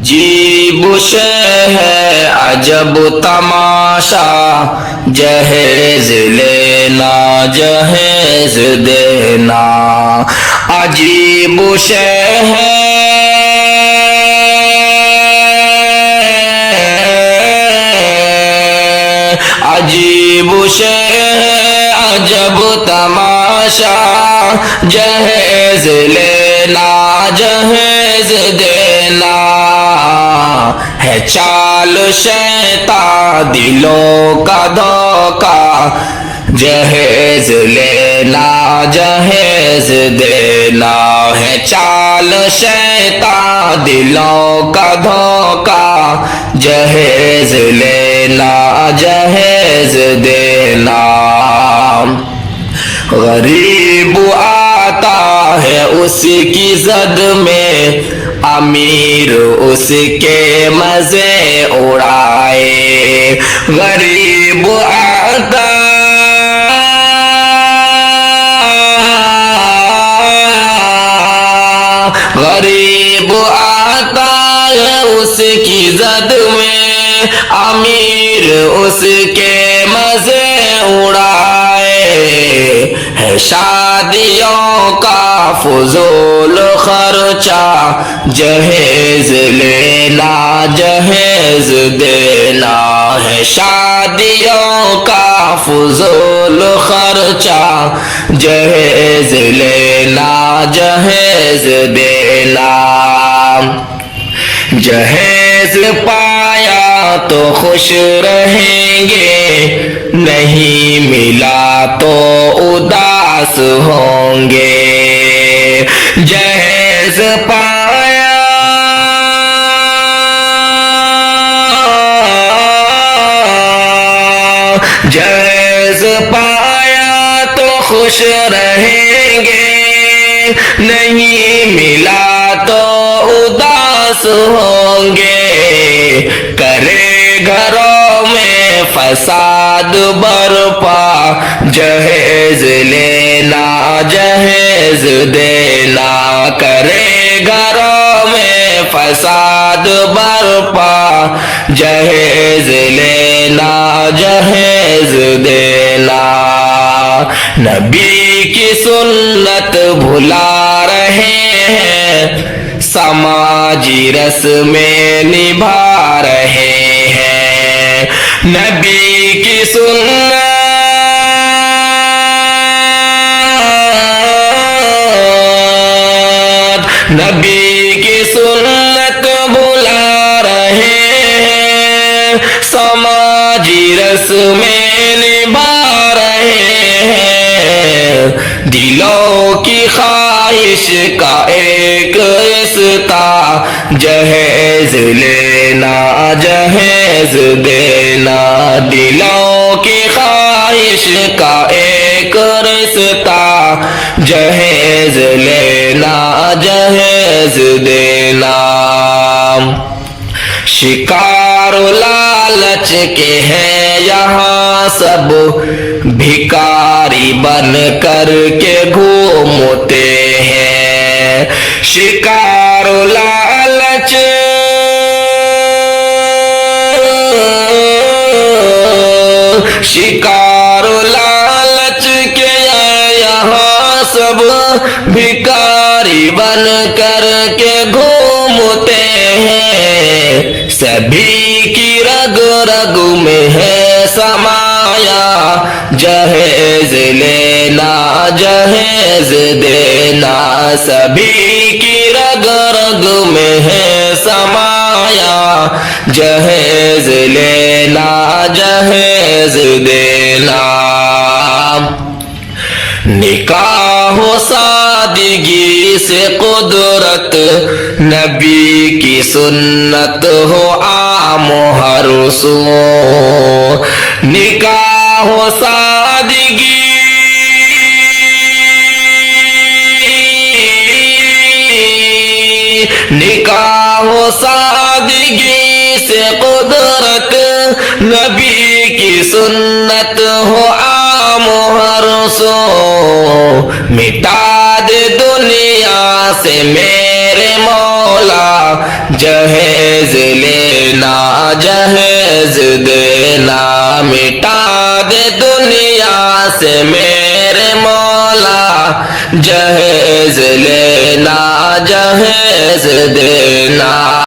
عجیب شے ہے عجب تماشا، جہیز لینا جہیز دینا، عجیب شے ہے عجیب شے ہے عجب تماشا، جہیز لینا جہیز دینا، ہے چال شیطان دلوں کا دھوکا، جہیز لینا جہیز دینا، ہے چال شیطان دلوں کا دھوکا، جہیز لینا جہیز دینا، غریب آتا ہے اس کی زد میں، امیر اس کے مزے اڑائے، غریب آتا غریب آتا ہے اس کی زد میں، امیر اس کے مزے اڑائے، ہے شادیوں کا فضول خرچہ، جہیز لینا جہیز دینا، ہے شادیوں کا فضول خرچہ، جہیز لینا جہیز دینا، جہیز پایا تو خوش رہیں گے، نہیں ملا تو اداس ہوں گے، جہیز پایا جہیز پایا تو خوش رہیں گے، نہیں ملا تو اداس ہوں گے، کرے گھروں میں فساد برپا، جہیز لینا جہیز دینا، کرے گھروں میں فساد برپا، جہیز لینا جہیز دینا، نبی کی سنت بھلا رہے ہیں، سماجی رسمیں نبھا رہے ہیں، نبی کی سنت نبی کی سنت بھلا رہے ہیں، سماجی رسمیں نبھا رہے ہیں، دلوں کی خواہش کا ایک رشتہ، جہیز لینا جہیز دینا، دلوں کی خواہش کا ایک رشتہ، جہیز لینا جہیز دینا، شکار لالچ کے ہیں یہاں سب، بھکاری بن کر کے گھومتے ہیں، شکار لالچ شکار لالچ کے یہاں سب، بھکاری بن کر کے گھومتے ہیں، سبھی کی رگ رگ میں ہے سمایا، جہیز لینا جہیز دینا، سبھی کی رگ رگ میں ہے سمایا، جہیز لینا جہیز دینا، نکاح و سادگی سے قدرت، نبی کی سنت ہو عام و ہر سو، نکاح و سادگی نکاح و سادگی سے قدرت، نبی کی سنت ہو عام و ہر سو، مٹا دے دنیا سے میرے مولا، جہیز لینا جہیز دینا مٹا دے دنیا سے میرے مولا جہیز لینا جہیز دینا